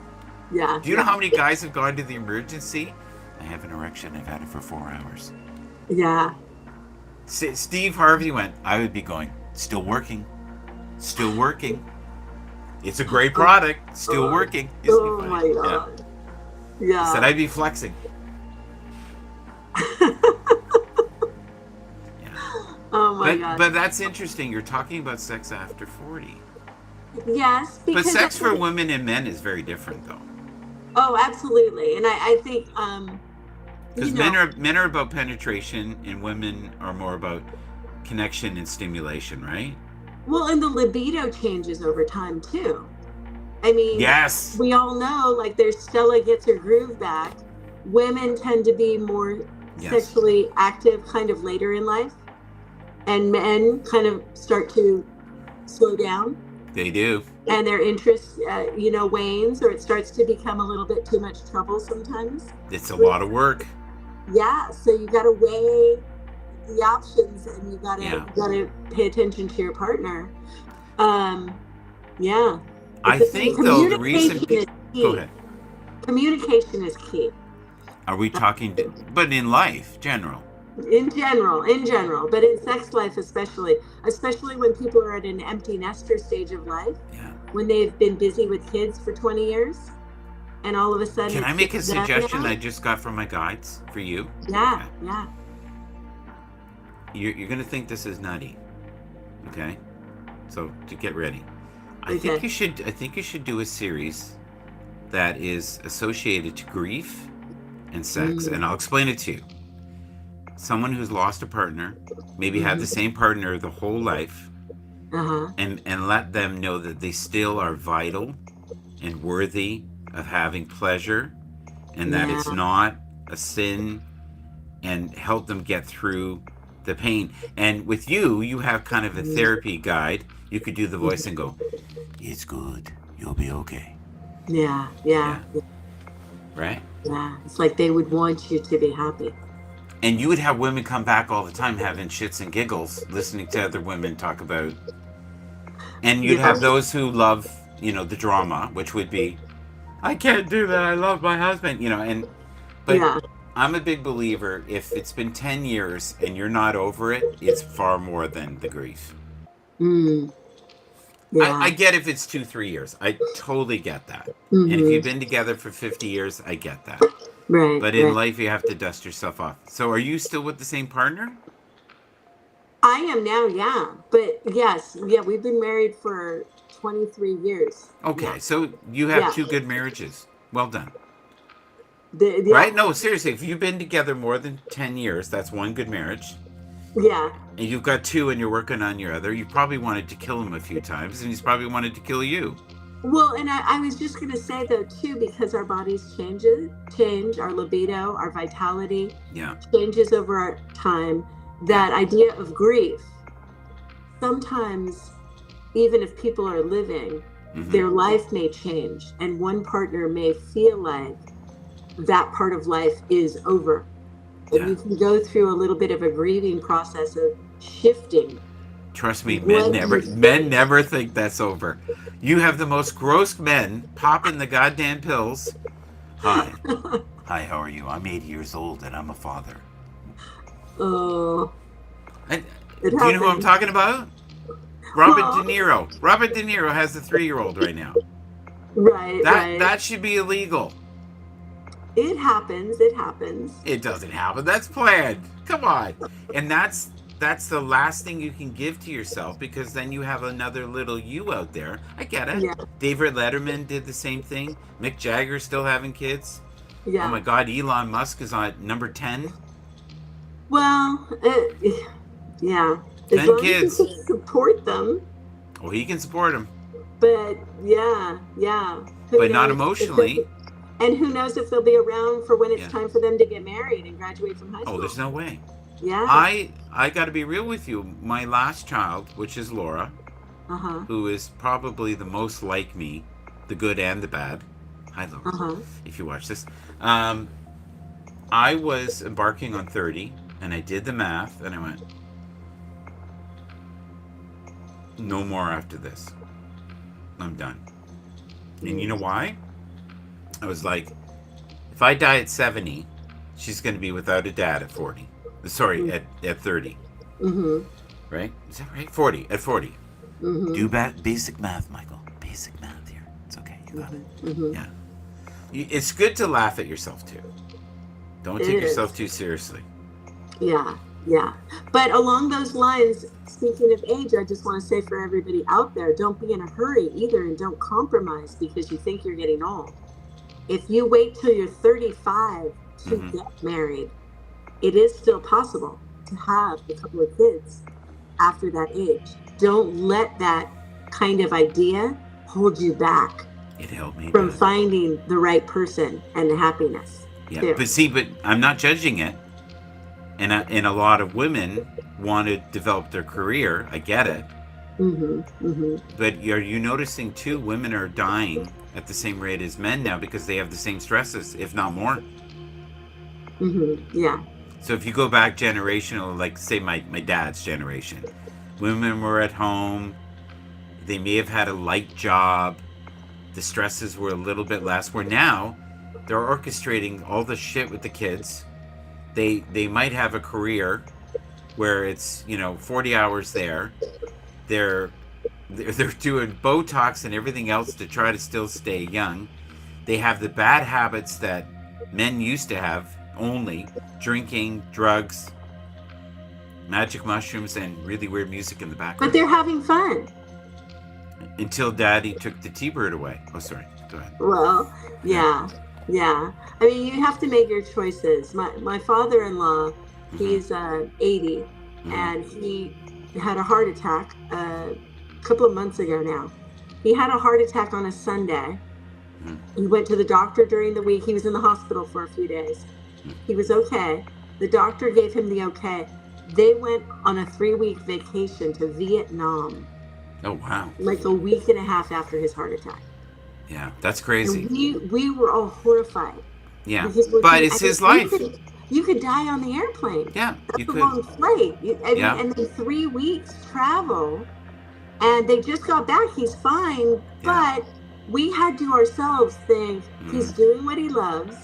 B: Yeah.
A: Do you know how many guys have gone to the emergency? I have an erection. I've had it for 4 hours.
B: Yeah.
A: Steve Harvey went, I would be going, still working. Still working. It's a great product. Still working.
B: Oh, my God. Yeah.
A: He said, I'd be flexing.
B: Oh, my God.
A: But that's interesting. You're talking about sex after 40.
B: Yes.
A: But sex for women and men is very different, though.
B: Oh, absolutely. And I think...
A: because men are about penetration and women are more about connection and stimulation, right?
B: Well, and the libido changes over time too. I mean,
A: yes,
B: we all know, like, there's Stella gets her groove back. Women tend to be more sexually active kind of later in life, and men kind of start to slow down.
A: They do.
B: And their interest, wanes, or it starts to become a little bit too much trouble sometimes.
A: It's a lot of work.
B: Yeah, so you got to weigh the options, and you got to pay attention to your partner. Yeah.
A: I think though the reason. Go ahead.
B: Communication is key.
A: Are we talking? But in life, general.
B: In general, but in sex life especially when people are at an empty nester stage of life. Yeah. When they've been busy with kids for 20 years. And all of a sudden...
A: Can I make a suggestion I just got from my guides for you?
B: Yeah, okay. Yeah.
A: You're going to think this is nutty, okay? So to get ready, I think you should do a series that is associated to grief and sex, and I'll explain it to you. Someone who's lost a partner, maybe had the same partner the whole life, and let them know that they still are vital and worthy of having pleasure, and that
B: Yeah.
A: it's not a sin, and help them get through the pain. And with you, you have kind of a therapy guide. You could do the voice and go, "It's good. You'll be okay."
B: Yeah. Yeah.
A: Yeah, right?
B: Yeah. It's like they would want you to be happy.
A: And you would have women come back all the time having shits and giggles, listening to other women talk about. And you'd
B: Yeah.
A: have those who love, the drama, which would be, I can't do that. I love my husband, but
B: Yeah.
A: I'm a big believer if it's been 10 years and you're not over it, it's far more than the grief.
B: Mm.
A: I
B: Yeah.
A: get if it's 2, 3 years. I totally get that. And if
B: Mm-hmm.
A: you've been together for 50 years, I get that.
B: Right.
A: But in
B: Right.
A: life, you have to dust yourself off. So are you still with the same partner?
B: I am now. Yeah. But yes. Yeah. We've been married for 23 years. Yeah.
A: Okay, so you have
B: Yeah.
A: two good marriages. Well done.
B: Yeah.
A: Right? No, seriously, if you've been together more than 10 years, that's one good marriage.
B: Yeah.
A: And you've got two and you're working on your other, you probably wanted to kill him a few times, and he's probably wanted to kill you.
B: Well, and I was just going to say though too, because our bodies change, our libido, our vitality
A: Yeah.
B: changes over our time. That idea of grief, sometimes even if people are living, their life may change, and one partner may feel like that part of life is over. And
A: Yeah.
B: you can go through a little bit of a grieving process of shifting.
A: Trust me, men
B: What
A: never
B: you
A: men
B: think.
A: never think that's over. You have the most gross men popping the goddamn pills. Hi. Hi, how are you? I'm 80 years old and I'm a father.
B: Oh,
A: And,
B: it
A: do you know who I'm
B: happens.
A: talking about? Robert De
B: Well,
A: Niro. Robert De Niro has a 3-year-old right now.
B: right,
A: That
B: right.
A: that should be illegal.
B: It happens. It happens.
A: It doesn't happen. That's planned. Come on. And that's the last thing you can give to yourself, because then you have another little you out there. I get it.
B: Yeah,
A: David Letterman did the same thing. Mick Jagger's still having kids. Oh my
B: yeah.
A: God, Elon Musk is on number 10.
B: Well, yeah. As
A: 10
B: long as you
A: kids.
B: can support them,
A: Well, he can support him,
B: but yeah, yeah. Who
A: but not
B: knows if they'll
A: emotionally.
B: be, and who knows if they'll be around for when it's
A: Yeah.
B: time for them to get married and graduate from high
A: Oh,
B: school.
A: there's no way.
B: Yeah.
A: I got to be real with you. My last child, which is Laura,
B: Uh huh.
A: who is probably the most like me, the good and the bad. Hi, Laura.
B: Uh huh.
A: If you watch this, um, I was embarking on 30, and I did the math, and I went, no more after this. I'm done. And you know why? I was like, if I die at 70, she's going to be without a dad at 40. Sorry, at 30.
B: Mhm.
A: Right? Is that right? 40. At 40.
B: Mhm.
A: Do basic math, Michael. Basic math here. It's okay. You got it.
B: Mhm.
A: Yeah. It's good to laugh at yourself, too. Don't
B: It
A: take
B: is.
A: yourself too seriously.
B: Yeah. Yeah. But along those lines, speaking of age, I just want to say for everybody out there, don't be in a hurry either, and don't compromise because you think you're getting old. If you wait till you're 35 to
A: Mhm.
B: get married, it is still possible to have a couple of kids after that age. Don't let that kind of idea hold you back
A: It helped me,
B: from
A: but
B: finding the right person and the happiness
A: yeah.
B: too.
A: But I'm not judging it. And a lot of women want to develop their career. I get it.
B: Mm-hmm, mm-hmm.
A: But are you noticing too? Women are dying at the same rate as men now because they have the same stresses, if not more.
B: Mm-hmm. Yeah.
A: So if you go back generational, like say my dad's generation, women were at home. They may have had a light job. The stresses were a little bit less. Where now, they're orchestrating all the shit with the kids. They might have a career where it's 40 hours there. They're doing Botox and everything else to try to still stay young. They have the bad habits that men used to have, only drinking, drugs, magic mushrooms, and really weird music in the
B: But
A: background.
B: they're having fun.
A: Until Daddy took the T-bird away. Oh, sorry. Go ahead.
B: Well, yeah, yeah. I mean, you have to make your choices. My father-in-law, he's 80, and he had a heart attack a couple of months ago now. He had a heart attack on a Sunday,
A: Mhm.
B: He went to the doctor during the week. He was in the hospital for a few days. He was okay. The doctor gave him the okay. They went on a 3-week vacation to Vietnam,
A: Oh, wow.
B: like a week and a half after his heart attack.
A: Yeah, that's
B: And
A: crazy.
B: we were all horrified
A: Yeah,
B: because we're
A: but
B: thinking,
A: it's
B: I mean,
A: his life.
B: you could die on the airplane.
A: Yeah,
B: That's
A: you
B: a
A: could.
B: long flight. I mean,
A: Yeah,
B: and then 3 weeks travel, and they just got back. He's fine,
A: yeah,
B: but we had to ourselves think
A: mm,
B: he's doing what he loves.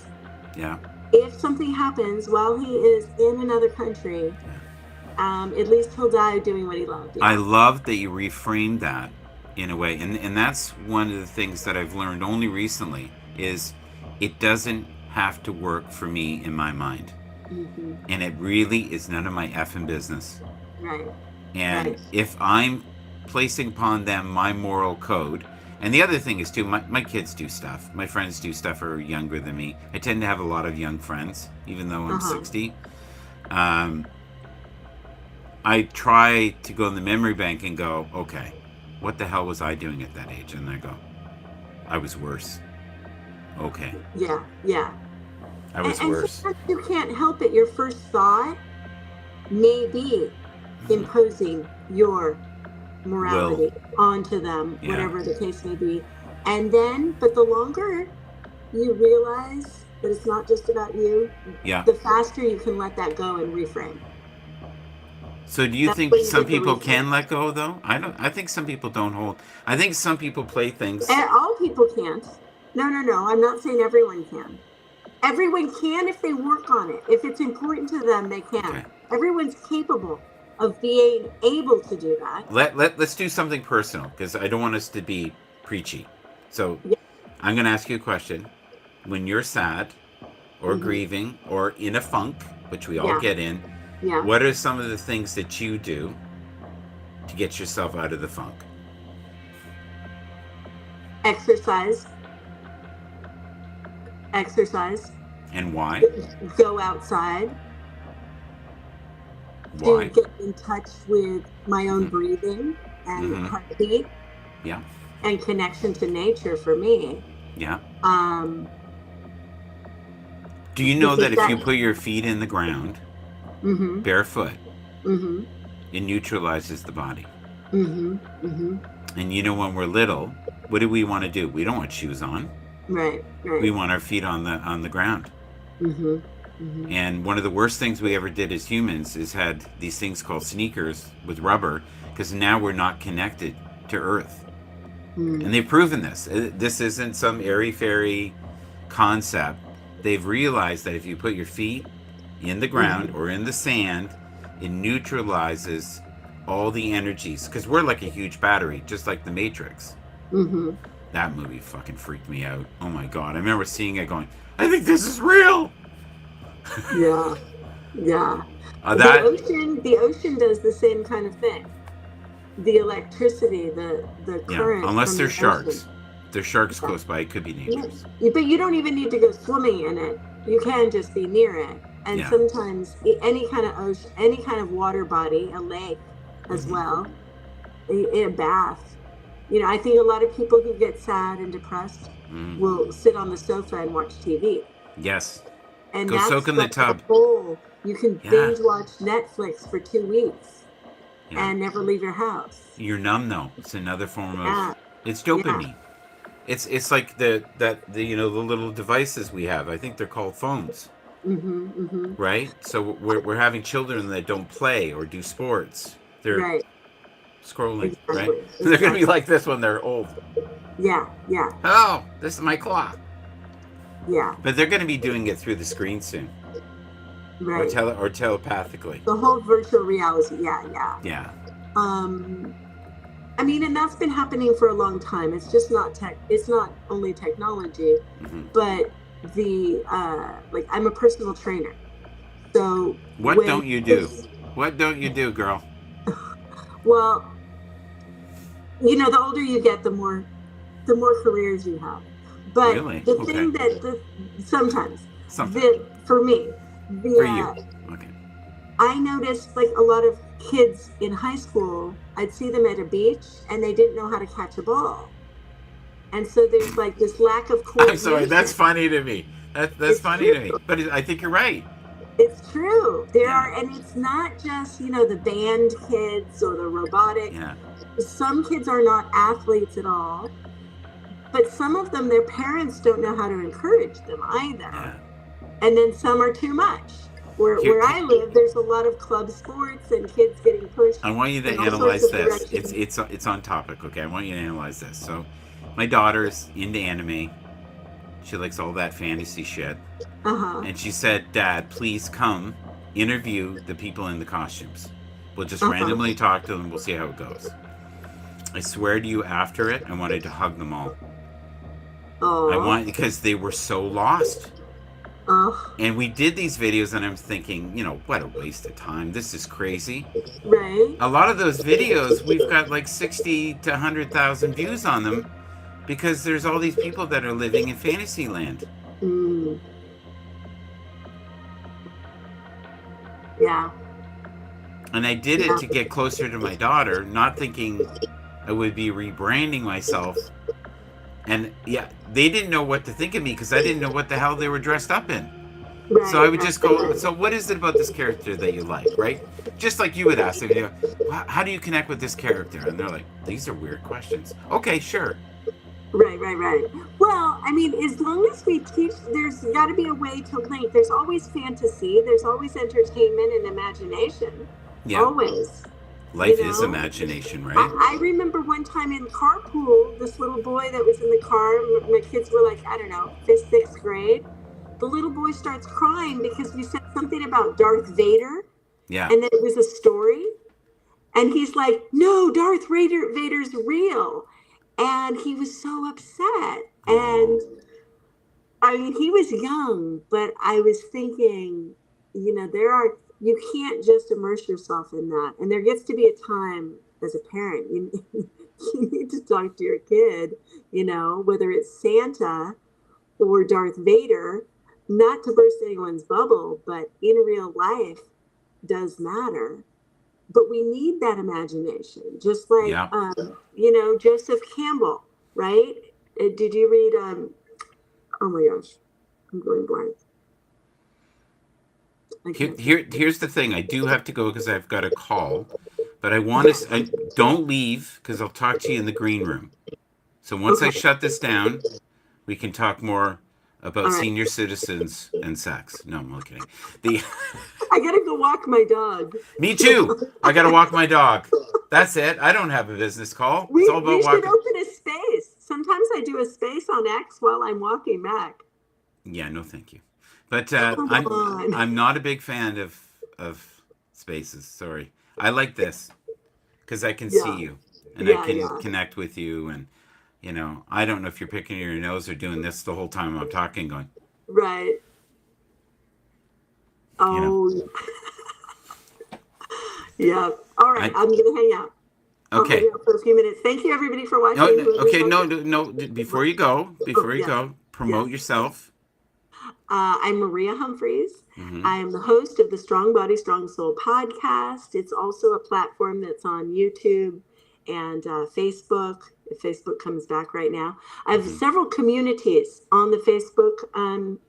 A: yeah,
B: If something happens while he is in another country,
A: yeah.
B: at least he'll die doing what he loved.
A: I
B: Yeah.
A: love that you reframed that in a way, and that's one of the things that I've learned only recently is it doesn't have to work for me in my mind,
B: Hmm.
A: and it really is none of my effing business.
B: Right.
A: And
B: Right.
A: if I'm placing upon them my moral code, and the other thing is too, my kids do stuff. My friends do stuff who are younger than me. I tend to have a lot of young friends, even though I'm
B: Uh-huh.
A: 60. Um, I try to go in the memory bank and go, okay, what the hell was I doing at that age? And I go, I was worse. Okay,
B: Yeah. Yeah.
A: I
B: And,
A: was
B: and
A: worse.
B: sometimes you can't help it. Your first thought may be imposing your
A: Will,
B: morality onto them,
A: yeah,
B: whatever the case may be. And then, but the longer you realize that it's not just about you,
A: yeah.
B: the faster you can let that go and reframe.
A: So do you
B: That's
A: think
B: when you
A: some
B: get the
A: people
B: reframe.
A: can let go though? I don't. I think some people don't hold. I think some people play things.
B: And all people can't. No, no, no. I'm not saying everyone can. Everyone can if they work on it. If it's important to them, they can.
A: Okay.
B: Everyone's capable of being able to do that.
A: Let's do something personal because I don't want us to be preachy. So
B: Yeah.
A: I'm going to ask you a question. When you're sad or
B: Hmm.
A: grieving or in a funk, which we all
B: Yeah.
A: get in,
B: Yeah.
A: what are some of the things that you do to get yourself out of the funk?
B: Exercise, exercise,
A: And why?
B: go outside, to
A: Why?
B: get in touch with my own
A: Mm-hmm.
B: breathing and
A: Mm-hmm.
B: heartbeat
A: Yeah.
B: and connection to nature for me.
A: Yeah.
B: Um,
A: Do you know
B: because
A: that if you
B: that,
A: put your feet in the ground
B: mm-hmm,
A: barefoot,
B: mm-hmm,
A: it neutralizes the body?
B: mm-hmm, mm-hmm,
A: And you know, when we're little, what do we want to do? We don't want shoes on.
B: right,
A: We
B: right,
A: want our feet on the ground.
B: mm-hmm, mm-hmm,
A: And one of the worst things we ever did as humans is had these things called sneakers with rubber because now we're not connected to Earth. And
B: mm-hmm,
A: they've proven this. This isn't some airy fairy concept. They've realized that if you put your feet in the ground
B: mm-hmm,
A: or in the sand, it neutralizes all the energies because we're like a huge battery, just like the Matrix.
B: mm-hmm.
A: That movie fucking freaked me out. Oh my god. I remember seeing it going, I think this is real.
B: Yeah, yeah.
A: That,
B: The ocean does the same kind of thing. The electricity, the
A: yeah,
B: current
A: unless
B: from
A: there's
B: the ocean.
A: sharks. If there's sharks
B: Yeah.
A: close by, it could be
B: Yeah.
A: dangerous.
B: But you don't even need to go swimming in it. You can just be near it. And
A: Yeah.
B: sometimes any kind of ocean, any kind of water body, a lake as
A: Mm-hmm.
B: well, a bath. I think a lot of people who get sad and depressed
A: Mm-hmm.
B: will sit on the sofa and watch TV.
A: Yes.
B: And
A: Go soak
B: that's
A: in the
B: like a
A: tub.
B: whole, you can
A: Yeah.
B: binge watch Netflix for 2 weeks
A: Yeah.
B: and never leave your house.
A: You're numb though. It's another form of
B: Yeah.
A: it's
B: Yeah.
A: dopamine. It's like the the little devices we have. I think they're called phones,
B: Mm-hmm. Mm-hmm.
A: right? So we're having children that don't play or do sports. They're
B: Right.
A: scrolling, right?
B: Exactly.
A: They're gonna be
B: Exactly.
A: like this when they're old.
B: Yeah. Yeah.
A: Oh, this is my clock.
B: Yeah.
A: But they're gonna be doing it through the screen soon, or
B: Right.
A: telepathically.
B: The whole virtual reality. Yeah. Yeah.
A: Yeah.
B: Um, I mean, and that's been happening for a long time. It's just not tech. It's not only technology,
A: Mm-hmm.
B: but like I'm a personal trainer. So
A: What don't you do? What don't you do, girl?
B: well, the older you get, the more careers you have. But
A: Really?
B: the
A: Okay.
B: thing that sometimes
A: Something
B: for me,
A: for you. Okay.
B: I noticed like a lot of kids in high school, I'd see them at a beach and they didn't know how to catch a ball. And so there's like this lack of
A: I'm sorry,
B: coordination.
A: that's funny to me. That's
B: It's
A: funny
B: true.
A: to me. But I think you're right.
B: It's true. There
A: Yeah.
B: are, and it's not just, the band kids or the robotic.
A: Yeah.
B: Some kids are not athletes at all, but some of them, their parents don't know how to encourage them either.
A: Yeah.
B: And then some are too much.
A: Here,
B: Where I live, there's a lot of club sports and kids getting pushed
A: I want you to
B: in all sorts
A: analyze
B: of
A: this.
B: directions.
A: It's on topic, okay? I want you to analyze this. So, my daughter's into anime. She likes all that fantasy shit.
B: Uh-huh.
A: And she said, "Dad, please come interview the people in the costumes. We'll just
B: Uh-huh.
A: randomly talk to them. We'll see how it goes." I swear to you, after it, I wanted to hug them all.
B: Oh.
A: Because they were so lost.
B: Oh.
A: And we did these videos, and I'm thinking, what a waste of time. This is crazy.
B: Right.
A: A lot of those videos, we've got like 60 to 100,000 views on them because there's all these people that are living in Fantasyland.
B: Mm. Yeah.
A: And I did it to get closer to my daughter, not thinking I would be rebranding myself. And yeah, they didn't know what to think of me because I didn't know what the hell they were dressed up in.
B: Right.
A: So I would just go, so what is it about this character that you like, right? Just like you would ask them, how do you connect with this character? And they're like, these are weird questions. Okay, sure.
B: Right. Well, I mean, as long as we teach, there's got to be a way to link. There's always fantasy. There's always entertainment and imagination.
A: Yeah.
B: Always.
A: Life is imagination, right?
B: I remember one time in carpool, this little boy that was in the car, my kids were like, I don't know, 5th, 6th grade. The little boy starts crying because we said something about Darth Vader.
A: Yeah.
B: And then it was a story. And he's like, no, Darth Vader's real. And he was so upset. And I mean, he was young, but I was thinking, you can't just immerse yourself in that. And there gets to be a time as a parent, you need to talk to your kid, whether it's Santa or Darth Vader, not to burst anyone's bubble, but in real life does matter. But we need that imagination, just like, Joseph Campbell, right? Did you read, oh my gosh, I'm going blank.
A: Here's the thing. I do have to go because I've got a call, but I want to. Don't leave because I'll talk to you in the green room. So once I shut this down, we can talk more about senior citizens and sex. No, I'm kidding.
B: I gotta go walk my dog.
A: Me too. I gotta walk my dog. That's it. I don't have a business call. It's all about
B: we should open a space. Sometimes I do a space on X while I'm walking back.
A: Yeah, no, thank you. But I'm not a big fan of spaces. Sorry. I like this because I can see you and I can connect with you. And, I don't know if you're picking your nose or doing this the whole time I'm talking going.
B: Right. Oh. Yeah. All right. I'm going to hang out.
A: Okay.
B: I'll hang out for a few minutes. Thank you, everybody, for watching.
A: No. Before you go, promote yourself.
B: I'm Maria Humpreys.
A: Mm-hmm.
B: I am the host of the Strong Body, Strong Soul podcast. It's also a platform that's on YouTube and Facebook, if Facebook comes back right now. I have several communities on the Facebook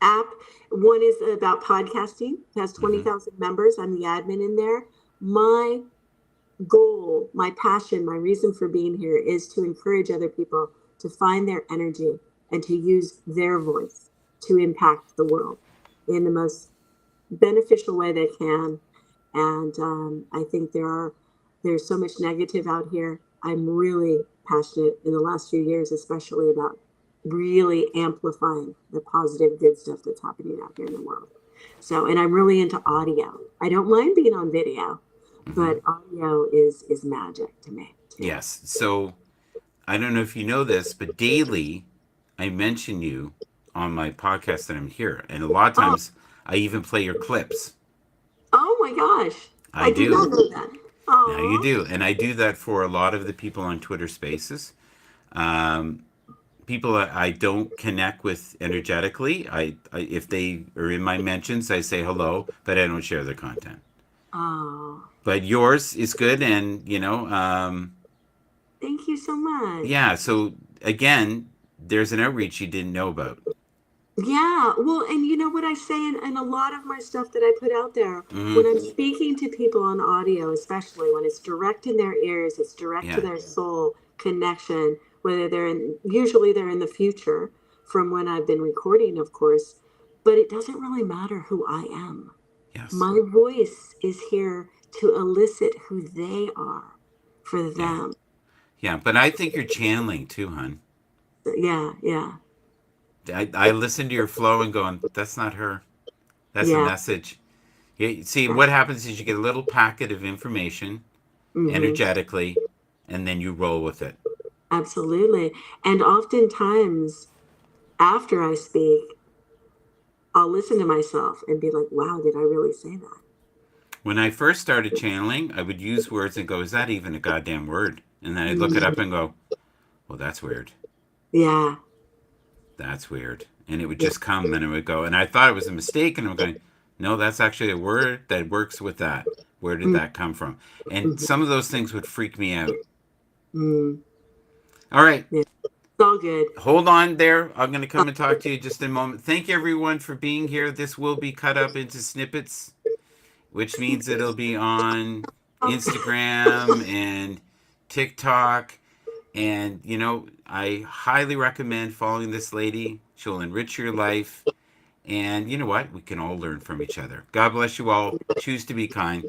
B: app. One is about podcasting. It has 20,000 members. I'm the admin in there. My goal, my passion, my reason for being here is to encourage other people to find their energy and to use their voice to impact the world in the most beneficial way they can. And I think there's so much negative out here. I'm really passionate in the last few years, especially about really amplifying the positive, good stuff that's happening out here in the world. So, and I'm really into audio. I don't mind being on video, but audio is magic to me.
A: Yes. So I don't know if you know this, but daily I mention you on my podcast that I'm here. And a lot of times I even play your clips.
B: Oh my gosh.
A: I do.
B: Did not know that.
A: Now you do. And I do that for a lot of the people on Twitter Spaces. People I don't connect with energetically. I if they are in my mentions, I say hello, but I don't share their content.
B: Oh.
A: But yours is good, and
B: thank you so much.
A: Yeah, so again, there's an outreach you didn't know about.
B: Yeah, well, and you know what I say in a lot of my stuff that I put out there, when
A: Hmm.
B: I'm speaking to people on audio, especially when it's direct in their ears, it's direct to
A: Yeah.
B: their soul connection, whether usually they're in the future from when I've been recording, of course, but it doesn't really matter who I am.
A: Yes.
B: My voice is here to elicit who they are for
A: Yeah.
B: them.
A: Yeah. But I think you're channeling too, hon.
B: Yeah, yeah,
A: I listen to your flow and going, that's not her. That's a
B: yeah.
A: message. See, what happens is you get a little packet of information
B: Mm-hmm.
A: energetically, and then you roll with it.
B: Absolutely. And oftentimes after I speak, I'll listen to myself and be like, wow, did I really say that?
A: When I first started channeling, I would use words and go, is that even a goddamn word? And then I'd look it up
B: Mhm.
A: and go, well, that's weird.
B: Yeah.
A: That's weird. And it would
B: Yeah.
A: just come and it would go. And I thought it was a mistake. And I'm going, no, that's actually a word that works with that. Where did that come from? And
B: Mm-hmm.
A: some of those things would freak me out.
B: Mm.
A: All right.
B: Yeah. It's all good.
A: Hold on there. I'm going to come and talk to you just in a moment. Thank you, everyone, for being here. This will be cut up into snippets, which means it'll be on Instagram and TikTok. And, I highly recommend following this lady. She'll enrich your life. And you know what? We can all learn from each other. God bless you all. Choose to be kind.